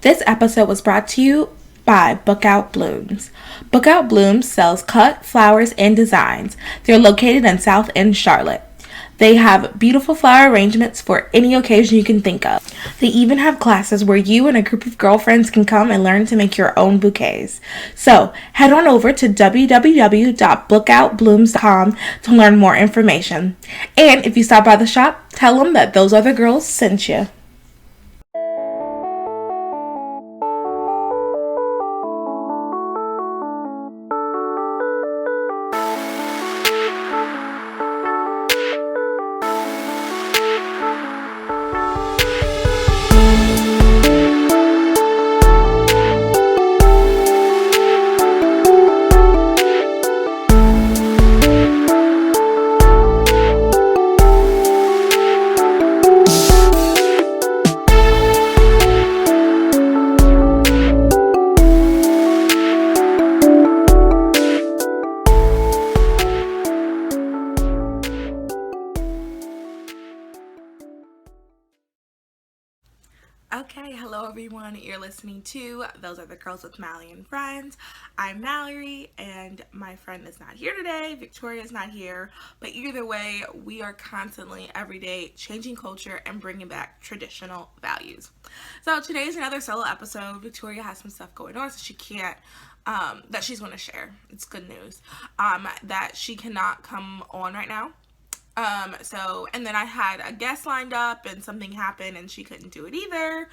This episode was brought to you by BookOut Blooms. BookOut Blooms sells cut, flowers, and designs. They're located in South End, Charlotte. They have beautiful flower arrangements for any occasion you can think of. They even have classes where you and a group of girlfriends can come and learn to make your own bouquets. So, head on over to www.bookoutblooms.com to learn more information. And if you stop by the shop, tell them that those other girls sent you. Okay, hello everyone. You're listening to Those Are the Girls with Mallory and Friends. I'm Mallory and my friend is not here today. Victoria is not here. But either way, we are constantly, every day, changing culture and bringing back traditional values. So today's another solo episode. Victoria has some stuff going on, so she can't, that she's going to share. It's good news. That she cannot come on right now. And then I had a guest lined up and something happened and she couldn't do it either.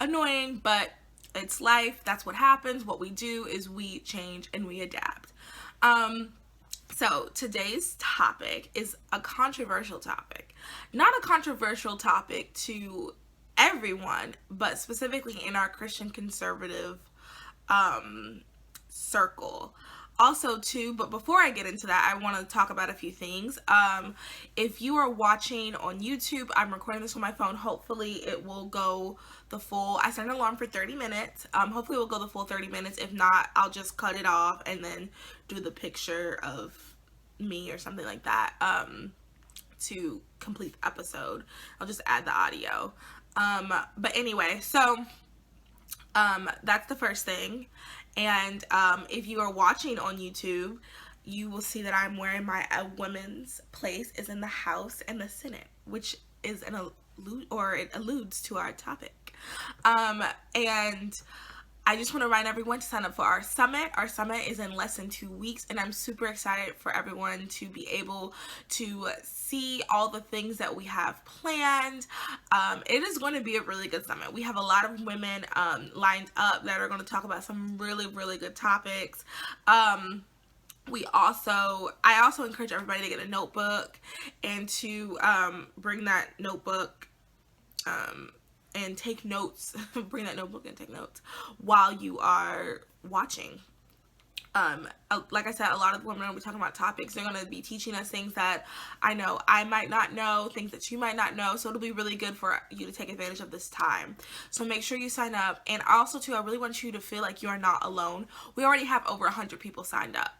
Annoying, but it's life. That's what happens. What we do is we change and we adapt. So today's topic is a controversial topic. Not a controversial topic to everyone, but specifically in our Christian conservative circle. Also too, but before I get into that, I want to talk about a few things. If you are watching on YouTube, I'm recording this on my phone. Hopefully it will go the full, I set an alarm for 30 minutes. Hopefully it will go the full 30 minutes. If not, I'll just cut it off and then do the picture of me or something like that to complete the episode. I'll just add the audio. But anyway, so that's the first thing. And if you are watching on YouTube, you will see that I'm wearing my A Women's Place is in the House and the Senate, which is it alludes to our topic. And I just want to remind everyone to sign up for our summit. Our summit is in less than 2 weeks, and I'm super excited for everyone to be able to see all the things that we have planned. It is going to be a really good summit. We have a lot of women lined up that are going to talk about some really, really good topics. I also encourage everybody to get a notebook and to bring that notebook and take notes. Bring that notebook and take notes while you are watching. Like I said, a lot of the women will be talking about topics. They're going to be teaching us things that I know I might not know, things that you might not know. So it'll be really good for you to take advantage of this time. So make sure you sign up. And also too, I really want you to feel like you are not alone. We already have over 100 people signed up,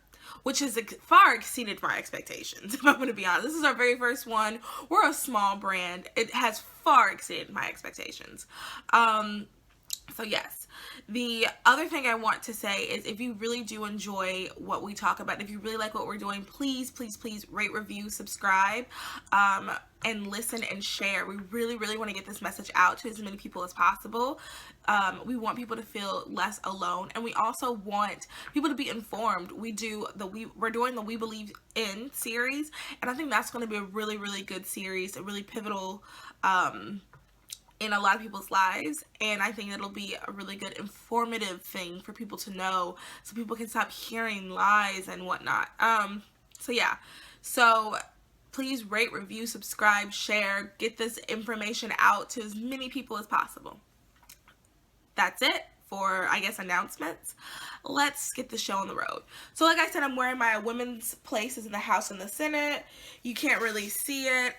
which has far exceeded my expectations, if I'm going to be honest. This is our very first one. We're a small brand. It has far exceeded my expectations. So yes, the other thing I want to say is if you really do enjoy what we talk about, if you really like what we're doing, please, please, please rate, review, subscribe, and listen and share. We really, really want to get this message out to as many people as possible. We want people to feel less alone, and we also want people to be informed. We're doing the We Believe In series, and I think that's going to be a really, really good series, a really pivotal in a lot of people's lives, and I think it'll be a really good informative thing for people to know so people can stop hearing lies and whatnot. So please rate, review, subscribe, share, get this information out to as many people as possible. That's it for, I guess, announcements. Let's get the show on the road. So like I said, I'm wearing my Women's Place is in the House and the Senate. You can't really see it.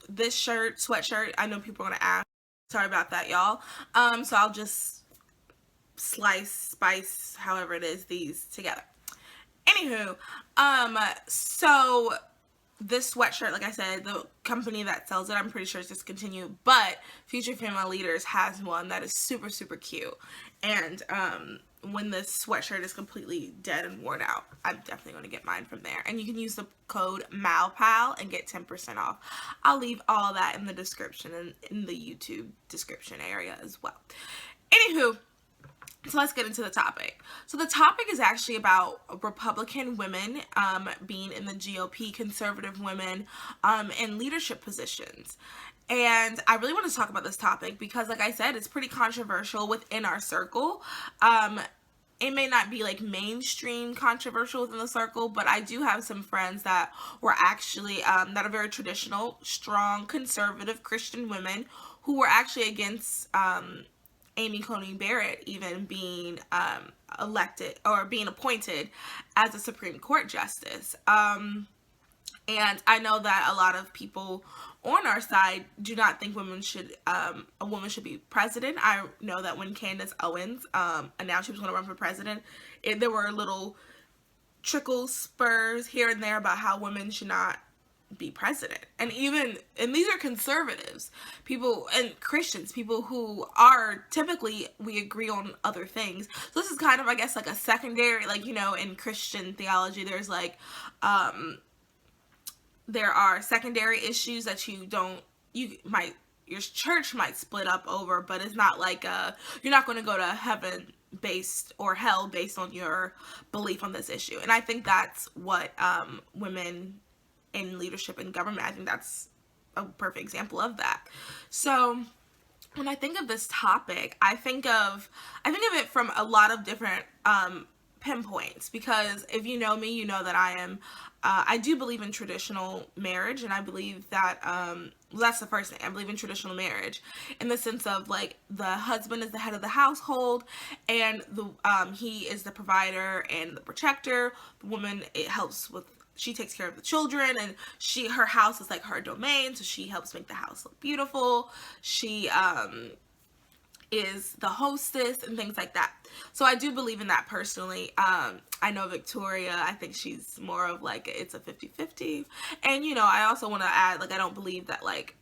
This sweatshirt, I know people are going to ask. Sorry about that, y'all. So I'll just spice, however it is, these together. Anywho, so this sweatshirt, like I said, the company that sells it, I'm pretty sure it's discontinued, but Future Female Leaders has one that is super, super cute. And when this sweatshirt is completely dead and worn out, I'm definitely going to get mine from there. And you can use the code MALPAL and get 10% off. I'll leave all that in the description and in the YouTube description area as well. Anywho, so let's get into the topic. So the topic is actually about Republican women being in the GOP, conservative women in leadership positions. And I really want to talk about this topic because, like I said, it's pretty controversial within our circle. It may not be like mainstream controversial within the circle, but I do have some friends that were actually, that are very traditional, strong, conservative Christian women who were actually against Amy Coney Barrett even being elected or being appointed as a Supreme Court justice. And I know that a lot of people on our side do not think a woman should be president. I know that when Candace Owens announced she was going to run for president, there were little trickle spurs here and there about how women should not be president. And these are conservatives, people, and Christians, people who are typically, we agree on other things. So this is kind of, I guess, like a secondary, like, in Christian theology, there's like, there are secondary issues that your church might split up over, but it's not like you're not going to go to heaven based or hell based on your belief on this issue. And I think that's what women in leadership and government, I think that's a perfect example of that. So when I think of this topic, I think of it from a lot of different pinpoints, because if you know me, you know that I do believe in traditional marriage, and I believe that that's the first thing. I believe in traditional marriage in the sense of like the husband is the head of the household, and he is the provider and the protector. The woman, she takes care of the children, and her house is like her domain, so she helps make the house look beautiful. She is the hostess and things like that. So I do believe in that personally. I know Victoria, I think she's more of like, it's a 50-50. And, I also want to add, like, I don't believe that, like,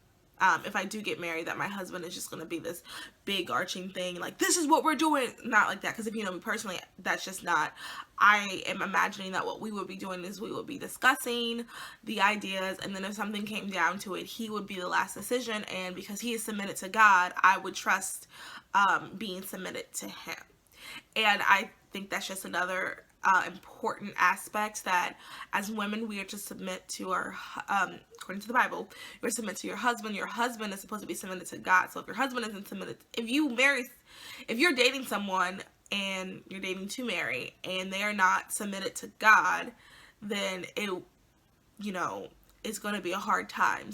if I do get married, that my husband is just going to be this big arching thing, like, this is what we're doing. Not like that, because if you know me personally, that's just not. I am imagining that what we would be doing is we would be discussing the ideas, and then if something came down to it, he would be the last decision, and because he is submitted to God, I would trust being submitted to him. And I think that's just another important aspect, that as women we are to submit to our according to the Bible, you're to submit to your husband. Your husband is supposed to be submitted to God. So if your husband isn't submitted, if you're dating someone and you're dating to marry and they are not submitted to God, then it's going to be a hard time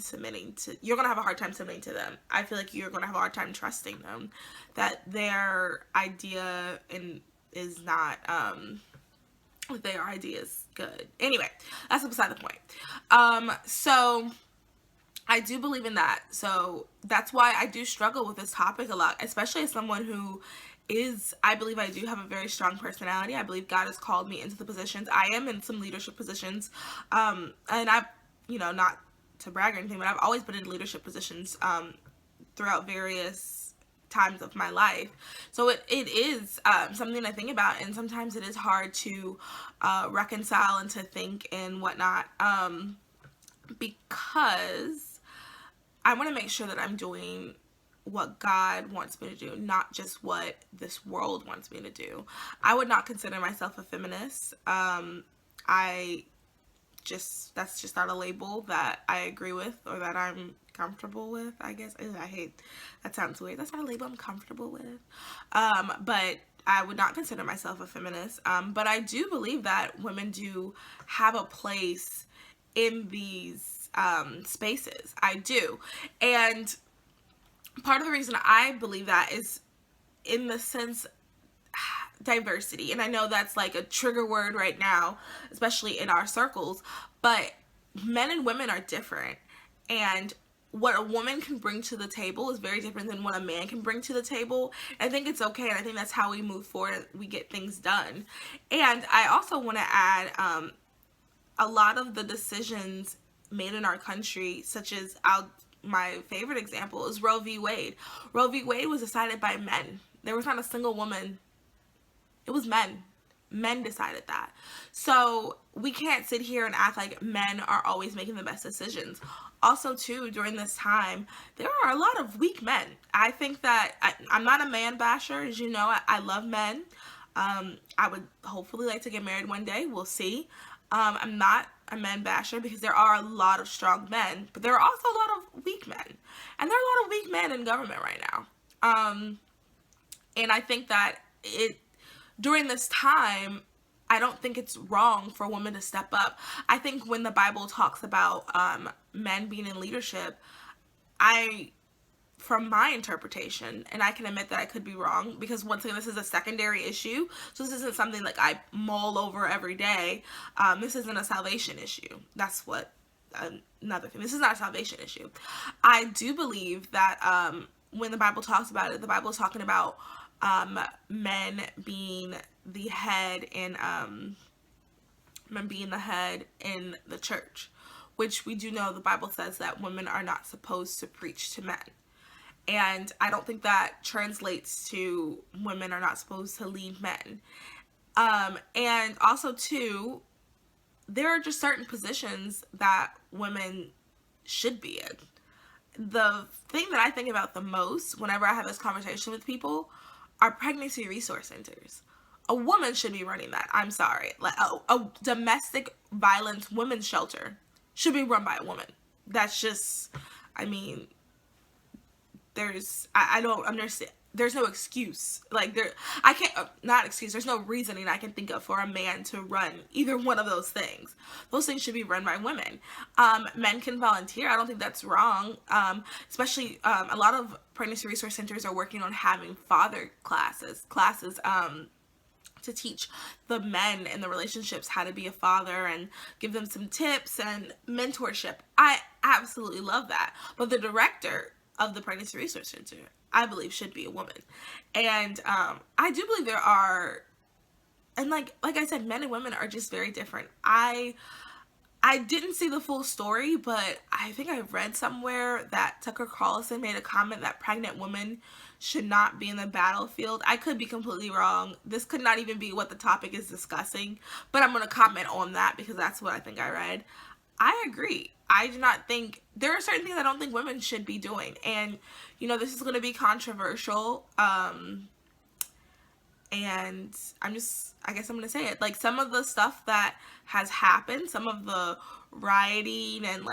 you're going to have a hard time submitting to them. I feel like you're going to have a hard time trusting them, that their idea is not, their idea is good. Anyway, that's beside the point. So I do believe in that. So that's why I do struggle with this topic a lot, especially as someone who I believe I do have a very strong personality. I believe God has called me into the positions. I am in some leadership positions. And I've, not to brag or anything, but I've always been in leadership positions throughout various times of my life. So it is something I think about, and sometimes it is hard to reconcile and to think and whatnot, because I want to make sure that I'm doing what God wants me to do, not just what this world wants me to do. I would not consider myself a feminist. That's just not a label that I agree with or that I'm comfortable with, I guess. I hate, that sounds weird. That's not a label I'm comfortable with. But I would not consider myself a feminist. But I do believe that women do have a place in these spaces. I do. And part of the reason I believe that is in the sense diversity. And I know that's like a trigger word right now, especially in our circles, but men and women are different. And what a woman can bring to the table is very different than what a man can bring to the table. I think it's okay, and I think that's how we move forward and we get things done. And I also want to add, a lot of the decisions made in our country, such as my favorite example is Roe v. Wade. Roe v. Wade was decided by men. There was not a single woman. It was men. Men decided that. So we can't sit here and act like men are always making the best decisions. Also, too, during this time, there are a lot of weak men. I think that I'm not a man basher. As you know, I love men. I would hopefully like to get married one day. We'll see. I'm not a man basher because there are a lot of strong men, but there are also a lot of weak men. And there are a lot of weak men in government right now. And I think that during this time, I don't think it's wrong for women to step up. I think when the Bible talks about men being in leadership, from my interpretation, and I can admit that I could be wrong, because once again, this is a secondary issue, so this isn't something like I mull over every day. This isn't a salvation issue. That's what another thing. This is not a salvation issue. I do believe that when the Bible talks about it, the Bible is talking about men being the head in the church, which we do know the Bible says that women are not supposed to preach to men. And I don't think that translates to women are not supposed to lead men. And also, too, there are just certain positions that women should be in. The thing that I think about the most whenever I have this conversation with people are pregnancy resource centers. A woman should be running that. I'm sorry. Like a domestic violence women's shelter should be run by a woman. That's just, I mean, I don't understand. There's no excuse. Like there's no reasoning I can think of for a man to run either one of those things. Those things should be run by women. Men can volunteer. I don't think that's wrong. Especially a lot of pregnancy resource centers are working on having father classes to teach the men in the relationships how to be a father and give them some tips and mentorship. I absolutely love that. But the director of the pregnancy resource center, I believe, should be a woman. And I do believe there are, and like I said, men and women are just very different. I didn't see the full story, but I think I read somewhere that Tucker Carlson made a comment that pregnant women should not be in the battlefield. I could be completely wrong. This could not even be what the topic is discussing, but I'm going to comment on that because that's what I think I read. I agree. I do not think, there are certain things I don't think women should be doing. And, you know, this is going to be controversial. And I guess I'm going to say it. Like, some of the stuff that has happened, some of the rioting and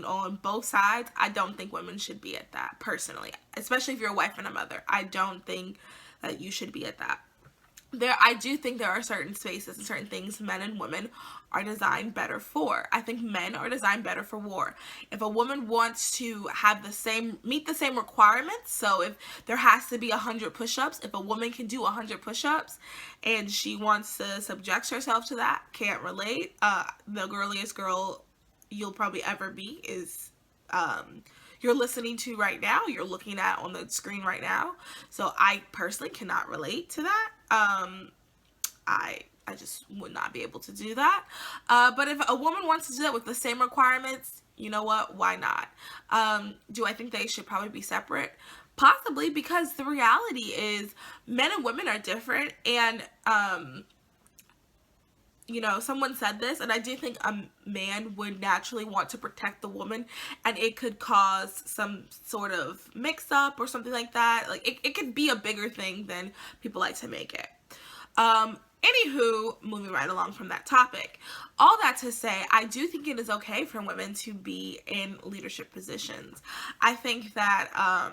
on both sides, I don't think women should be at that, personally. Especially if you're a wife and a mother. I don't think that you should be at that. I do think there are certain spaces and certain things men and women are designed better for. I think men are designed better for war. If a woman wants to meet the same requirements, so if there has to be 100 push-ups, if a woman can do 100 push-ups and she wants to subject herself to that, can't relate. The girliest girl you'll probably ever be is you're listening to right now, you're looking at on the screen right now. So I personally cannot relate to that. I just would not be able to do that. But if a woman wants to do that with the same requirements, you know what? Why not? Do I think they should probably be separate? Possibly, because the reality is men and women are different. And, someone said this, and I do think a man would naturally want to protect the woman, and it could cause some sort of mix-up or something like that. Like, it could be a bigger thing than people like to make it. Anywho, moving right along from that topic. All that to say, I do think it is okay for women to be in leadership positions. I think that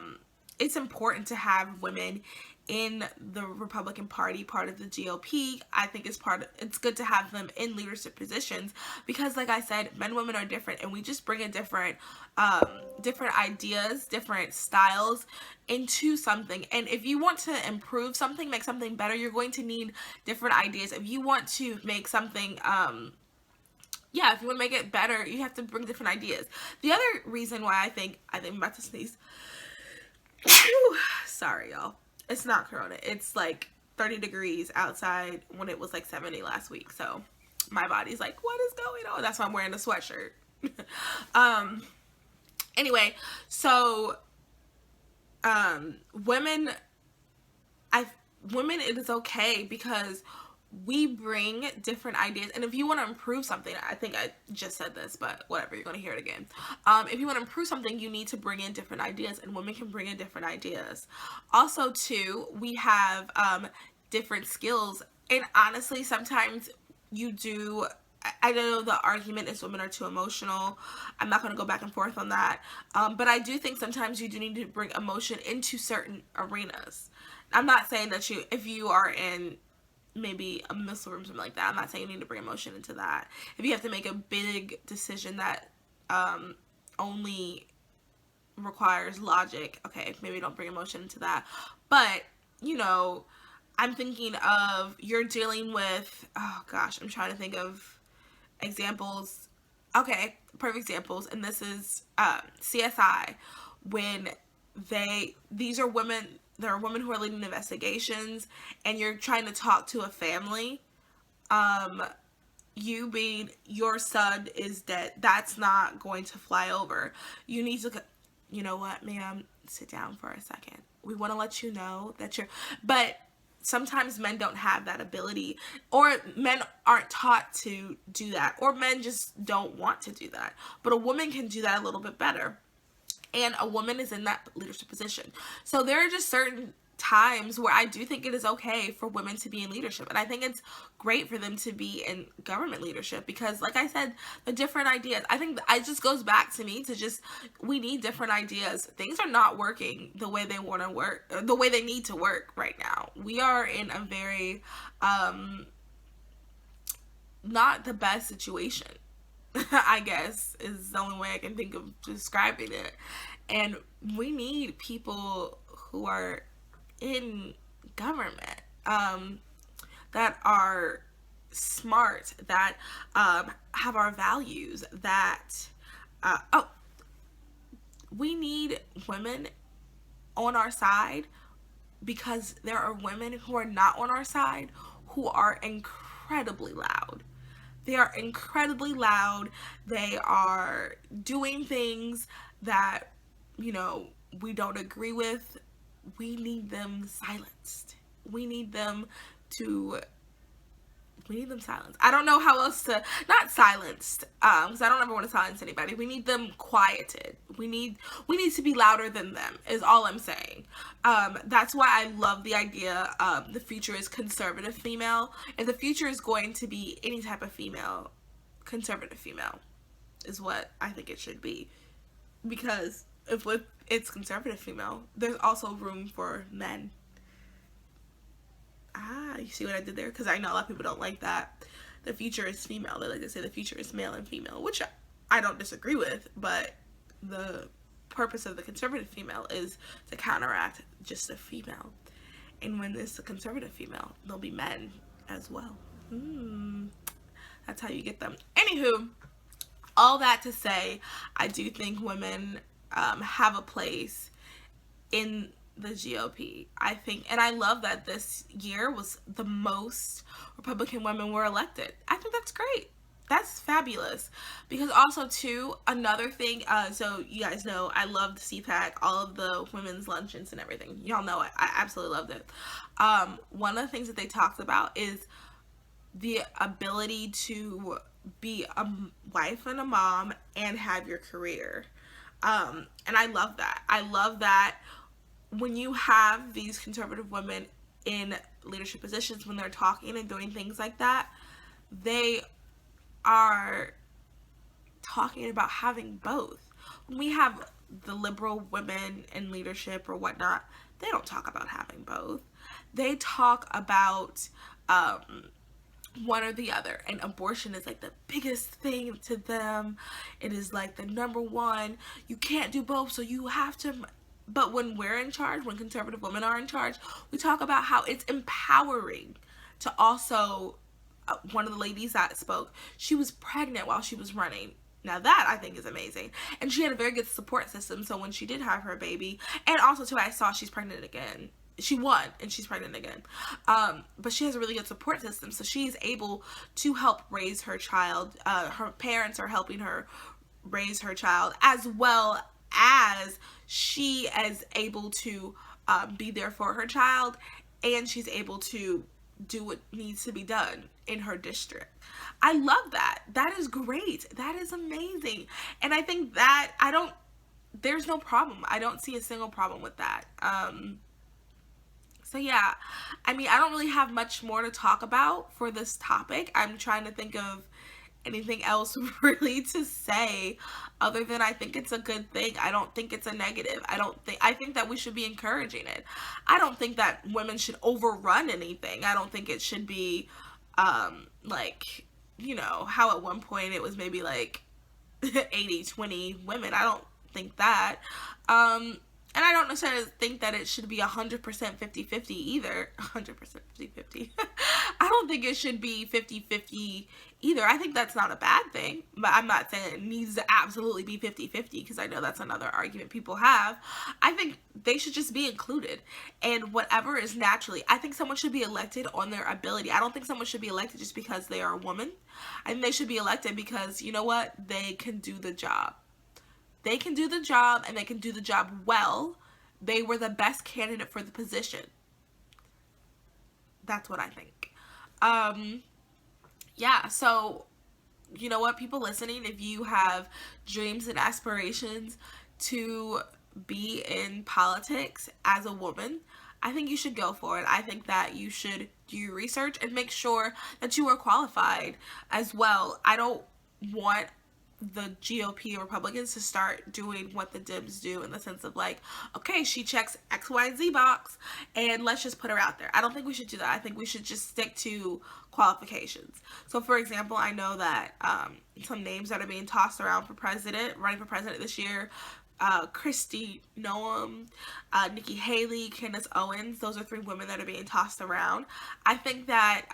it's important to have women in the Republican Party, part of the GOP. I think it's good to have them in leadership positions because, like I said, men and women are different, and we just bring in different ideas, different styles into something. And if you want to improve something, make something better, you're going to need different ideas. If you want to make something, if you want to make it better, you have to bring different ideas. The other reason why I think I'm about to sneeze. Sorry, y'all. It's not Corona. It's like 30 degrees outside when it was like 70 last week. So my body's like, what is going on? That's why I'm wearing a sweatshirt. Anyway, so women, it is okay because we bring different ideas. And if you want to improve something, I think I just said this, but whatever, you're going to hear it again. If you want to improve something, you need to bring in different ideas, and women can bring in different ideas. Also, too, we have different skills. And honestly, sometimes you do, I know the argument is women are too emotional. I'm not going to go back and forth on that. But I do think sometimes you do need to bring emotion into certain arenas. I'm not saying that if you are in maybe a missile room, something like that, I'm not saying you need to bring emotion into that. If you have to make a big decision that only requires logic, okay, maybe don't bring emotion into that. But, you know, I'm thinking of, you're dealing with, oh gosh, I'm trying to think of examples. Okay, perfect examples, and this is CSI, when these are women, there are women who are leading investigations, and you're trying to talk to a family, you being, your son is dead, that's not going to fly over. You need to, you know what, ma'am, sit down for a second. We want to let you know that but sometimes men don't have that ability, or men aren't taught to do that, or men just don't want to do that. But a woman can do that a little bit better, and a woman is in that leadership position. So there are just certain times where I do think it is okay for women to be in leadership, and I think it's great for them to be in government leadership, because like I said, the different ideas, I think it just goes back to me to just, we need different ideas. Things are not working the way they want to work, the way they need to work right now. We are in a very not the best situation, I guess, is the only way I can think of describing it. And we need people who are in government that are smart, that have our values, that we need women on our side, because there are women who are not on our side who are incredibly loud. They are incredibly loud. They are doing things that, you know, we don't agree with. We need them silenced. We need them silenced. I don't know how else to, not silenced, because I don't ever want to silence anybody. We need them quieted. We need to be louder than them, is all I'm saying. That's why I love the idea the future is conservative female. If the future is going to be any type of female, conservative female is what I think it should be. Because if it's conservative female, there's also room for men. You see what I did there? Because I know a lot of people don't like that. The future is female. They like to say the future is male and female, which I don't disagree with, but the purpose of the conservative female is to counteract just a female. And when it's a conservative female, there'll be men as well. That's how you get them. Anywho, all that to say, I do think women have a place in the GOP. I think, and I love that this year was the most Republican women were elected. I think that's great. That's fabulous. Because also too, another thing, so you guys know I loved CPAC, all of the women's luncheons and everything. Y'all know it. I absolutely loved it. One of the things that they talked about is the ability to be a wife and a mom and have your career. And I love that. I love that when you have these conservative women in leadership positions, when they're talking and doing things like that, they are talking about having both. When we have the liberal women in leadership or whatnot, they don't talk about having both. They talk about one or the other, and abortion is like the biggest thing to them. It is like the number one. You can't do both, so you have to. But when we're in charge, when conservative women are in charge, we talk about how it's empowering to also, one of the ladies that spoke, she was pregnant while she was running. Now that I think is amazing. And she had a very good support system, so when she did have her baby, and also too, I saw she's pregnant again. she won and she's pregnant again. But she has a really good support system, so she's able to help raise her child. Her parents are helping her raise her child, as well as she is able to be there for her child, and she's able to do what needs to be done in her district. I love that. That is great. That is amazing. And I think that there's no problem. I don't see a single problem with that. So yeah, I mean, I don't really have much more to talk about for this topic. I'm trying to think of anything else really to say other than I think it's a good thing. I don't think it's a negative. I think that we should be encouraging it. I don't think that women should overrun anything. I don't think it should be like, you know, how at one point it was maybe like 80-20 women. I don't think that. And I don't necessarily think that it should be 100% 50-50 either. 100% 50-50. I don't think it should be 50-50 either. I think that's not a bad thing. But I'm not saying it needs to absolutely be 50-50, because I know that's another argument people have. I think they should just be included. And whatever is naturally. I think someone should be elected on their ability. I don't think someone should be elected just because they are a woman. I think they should be elected because, you know what? They can do the job. They can do the job, and they can do the job well. They were the best candidate for the position. That's what I think. Yeah, so, you know what, people listening, if you have dreams and aspirations to be in politics as a woman, I think you should go for it. I think that you should do your research and make sure that you are qualified as well. I don't want the GOP Republicans to start doing what the Dems do, in the sense of like, okay, she checks X, Y, and Z box, and let's just put her out there. I don't think we should do that. I think we should just stick to qualifications. So, for example, I know that some names that are being tossed around for president, running for president this year, Kristi Noem, Nikki Haley, Candace Owens, those are 3 women that are being tossed around. I think that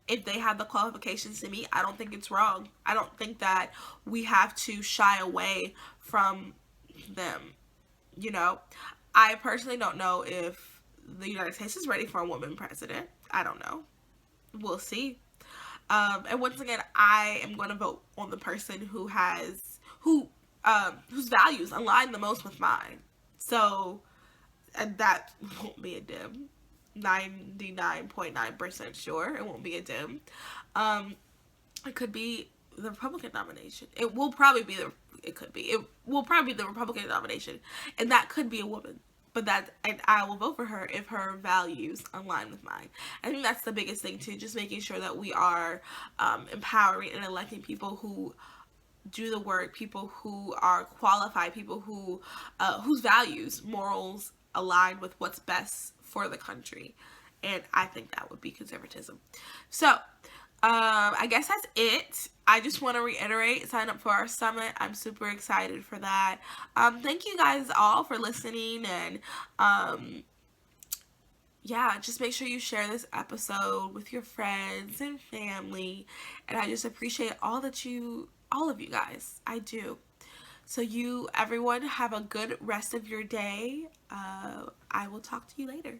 if they have the qualifications to meet, I don't think it's wrong. I don't think that we have to shy away from them. You know, I personally don't know if the United States is ready for a woman president. I don't know. We'll see. And once again, I am going to vote on the person whose values align the most with mine. So, and that won't be a dim. 99.9% sure it won't be a Dem. It could be the Republican nomination. It will probably be the Republican nomination, and that could be a woman. And I will vote for her if her values align with mine. I think that's the biggest thing too, just making sure that we are empowering and electing people who do the work, people who are qualified, people who whose values, morals align with what's best for the country. And I think that would be conservatism. So I guess that's it. I just want to reiterate, sign up for our summit. I'm super excited for that. Thank you guys all for listening, and yeah, just make sure you share this episode with your friends and family. And I just appreciate all of you guys. I do. So everyone, have a good rest of your day. I will talk to you later.